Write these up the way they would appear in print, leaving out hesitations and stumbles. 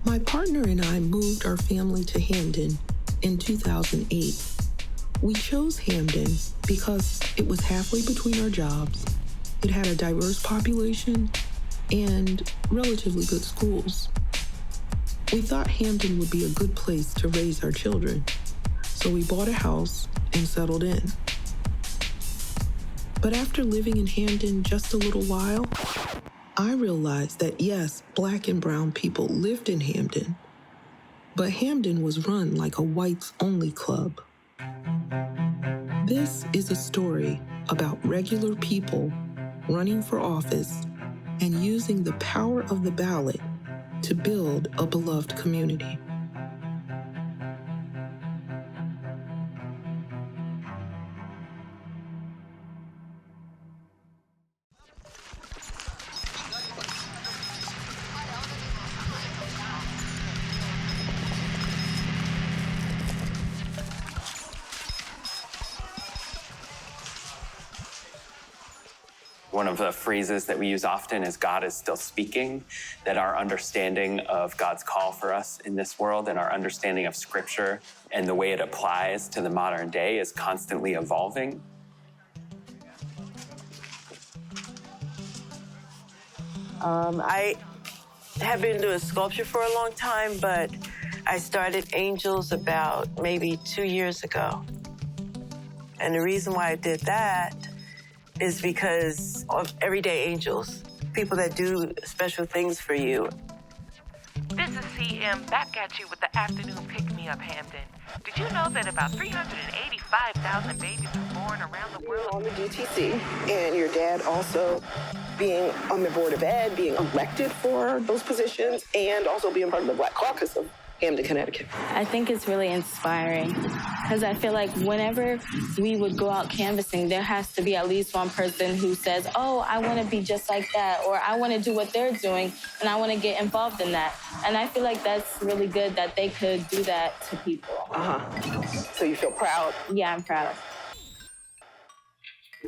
My partner and I moved our family to Hamden in 2008. We chose Hamden because it was halfway between our jobs, it had a diverse population, and relatively good schools. We thought Hamden would be a good place to raise our children, so we bought a house and settled in. But after living in Hamden just a little while, I realized that yes, Black and brown people lived in Hamden, but Hamden was run like a whites-only club. This is a story about regular people running for office and using the power of the ballot to build a beloved community. One of the phrases that we use often is God is still speaking, that our understanding of God's call for us in this world and our understanding of Scripture and the way it applies to the modern day is constantly evolving. I have been doing sculpture for a long time, but I started Angels about maybe 2 years ago. And the reason why I did that is because of everyday angels, people that do special things for you. This is CM back at you with the afternoon pick-me-up, Hamden. Did you know that about 385,000 babies are born around the world? On the DTC, and your dad also being on the Board of Ed, being elected for those positions, and also being part of the Black Caucus of Hamden, Connecticut. I think it's really inspiring because I feel like whenever we would go out canvassing, there has to be at least one person who says, oh, I want to be just like that, or I want to do what they're doing, and I want to get involved in that. And I feel like that's really good that they could do that to people. So you feel proud? Yeah, I'm proud.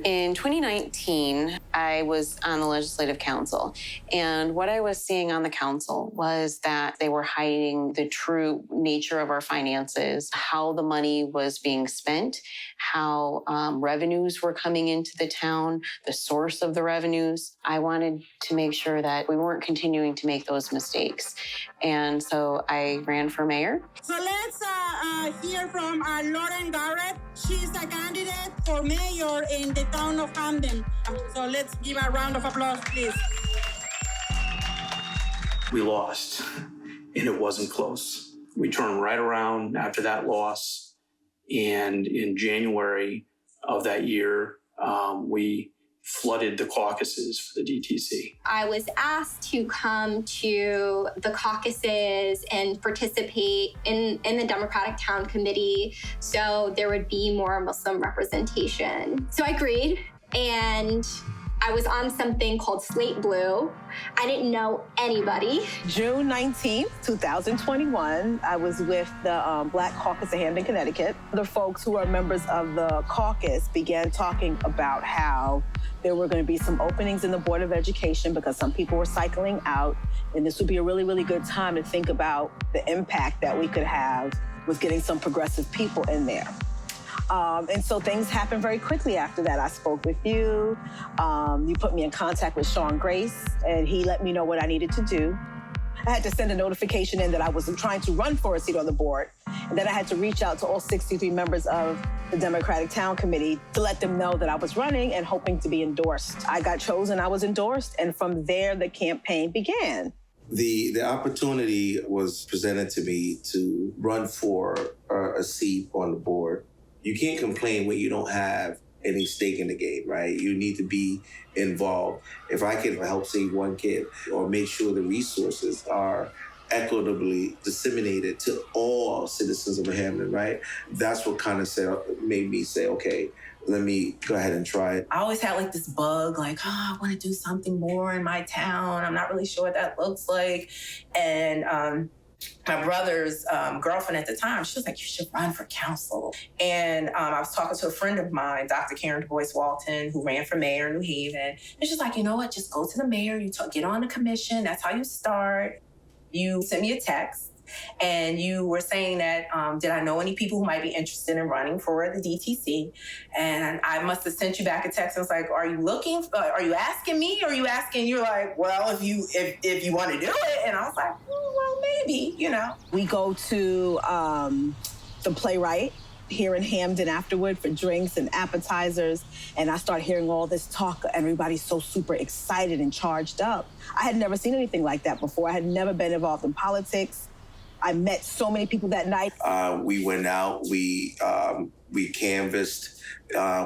In 2019, I was on the Legislative Council, and what I was seeing on the council was that they were hiding the true nature of our finances, how the money was being spent, how revenues were coming into the town, the source of the revenues. I wanted to make sure that we weren't continuing to make those mistakes. And so I ran for mayor. So let's hear from Lauren Garrett. She's a candidate for mayor in the town of Hamden. So let's give a round of applause, please. We lost, and it wasn't close. We turned right around after that loss, and in January of that year, we flooded the caucuses for the DTC. I was asked to come to the caucuses and participate in the Democratic Town Committee so there would be more Muslim representation. So I agreed, and I was on something called Slate Blue. I didn't know anybody. June 19th, 2021, I was with the Black Caucus of Hamden, Connecticut. The folks who are members of the caucus began talking about how there were going to be some openings in the Board of Education because some people were cycling out, and this would be a really, really good time to think about the impact that we could have with getting some progressive people in there. And so things happened very quickly after that. I spoke with you. You put me in contact with Sean Grace, and he let me know what I needed to do. I had to send a notification in that I was trying to run for a seat on the board. And then I had to reach out to all 63 members of the Democratic Town Committee to let them know that I was running and hoping to be endorsed. I got chosen, I was endorsed, and from there, the campaign began. The opportunity was presented to me to run for a seat on the board. You can't complain when you don't have any stake in the game, right? You need to be involved. If I can help save one kid or make sure the resources are equitably disseminated to all citizens of Hamden, right? That's what kind of made me say, okay, let me go ahead and try it. I always had like this bug, like, I want to do something more in my town. I'm not really sure what that looks like. And my brother's girlfriend at the time, she was like, you should run for council. And I was talking to a friend of mine, Dr. Karen DuBois-Walton, who ran for mayor in New Haven. And she's like, you know what, just go to the mayor, get on the commission, that's how you start. You sent me a text and you were saying that, did I know any people who might be interested in running for the DTC? And I must have sent you back a text and was like, are you asking me? Or are you asking, you're like, well, if you want to do it. And I was like, well, maybe, you know. We go to the Playwright here in Hamden afterward for drinks and appetizers. And I start hearing all this talk. Everybody's so super excited and charged up. I had never seen anything like that before. I had never been involved in politics. I met so many people that night. We went out, we canvassed,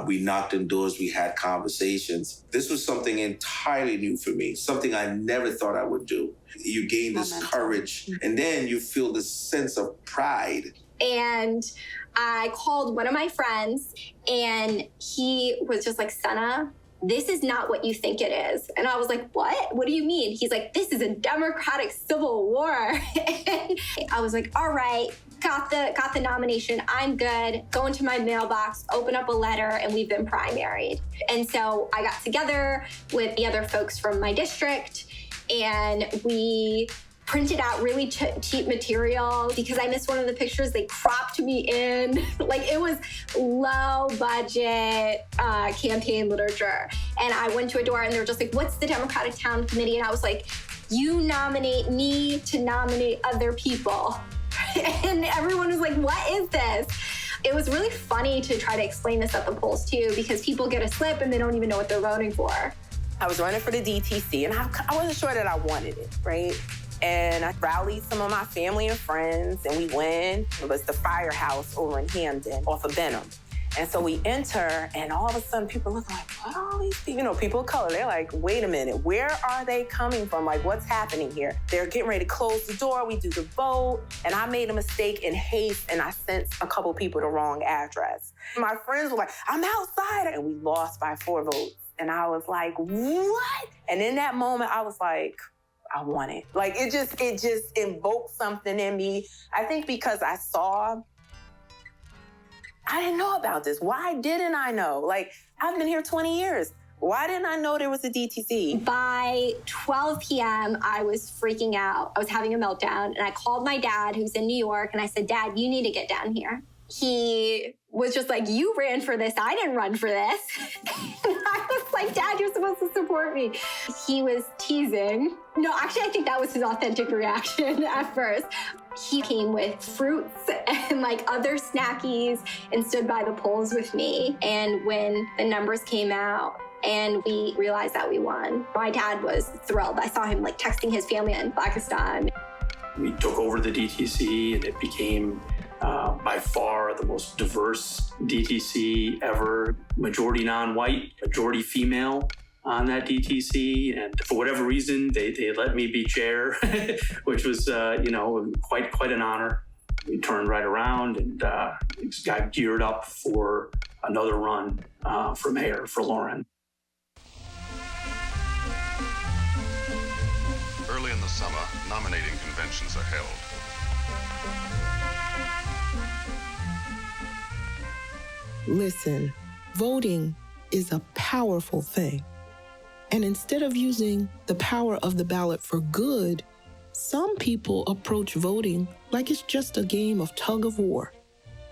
we knocked on doors, we had conversations. This was something entirely new for me, something I never thought I would do. You gain this courage, and then you feel this sense of pride. And I called one of my friends, and he was just like, Senna, this is not what you think it is. And I was like, what? What do you mean? He's like, this is a democratic civil war. And I was like, all right, got the nomination. I'm good. Go into my mailbox, open up a letter, and we've been primaried. And so I got together with the other folks from my district, and we printed out really cheap material because I missed one of the pictures. They cropped me in. Like, it was low budget campaign literature. And I went to a door and they were just like, what's the Democratic Town Committee? And I was like, you nominate me to nominate other people. And everyone was like, what is this? It was really funny to try to explain this at the polls too, because people get a slip and they don't even know what they're voting for. I was running for the DTC and I wasn't sure that I wanted it, right? And I rallied some of my family and friends, and we went. It was the firehouse over in Hamden off of Benham. And so we enter, and all of a sudden people look like, what are all these people? You know, people of color, they're like, wait a minute, where are they coming from? Like, what's happening here? They're getting ready to close the door. We do the vote, and I made a mistake in haste, and I sent a couple people the wrong address. My friends were like, I'm outside, and we lost by 4 votes. And I was like, what? And in that moment, I was like, I want it. Like, it just invoked something in me. I think because I didn't know about this. Why didn't I know? Like, I've been here 20 years. Why didn't I know there was a DTC? By 12 p.m., I was freaking out. I was having a meltdown, and I called my dad, who's in New York, and I said, Dad, you need to get down here. He was just like, you ran for this. I didn't run for this. And I was like, Dad, you're supposed to support me. He was teasing. No, actually, I think that was his authentic reaction at first. He came with fruits and like other snackies and stood by the polls with me. And when the numbers came out and we realized that we won, my dad was thrilled. I saw him like texting his family in Pakistan. We took over the DTC, and it became by far the most diverse DTC ever. Majority non-white, majority female on that DTC. And for whatever reason, they let me be chair, which was, quite an honor. We turned right around and got geared up for another run for mayor for Lauren. Early in the summer, nominating conventions are held. Listen, voting is a powerful thing. And instead of using the power of the ballot for good, some people approach voting like it's just a game of tug of war,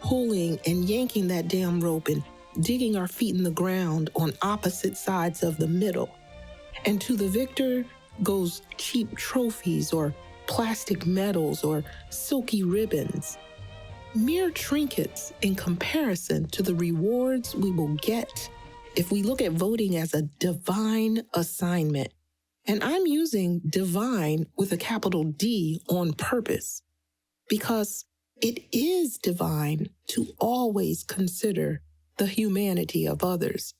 pulling and yanking that damn rope and digging our feet in the ground on opposite sides of the middle. And to the victor goes cheap trophies or plastic medals or silky ribbons. Mere trinkets in comparison to the rewards we will get if we look at voting as a divine assignment. And I'm using divine with a capital D on purpose, because it is divine to always consider the humanity of others.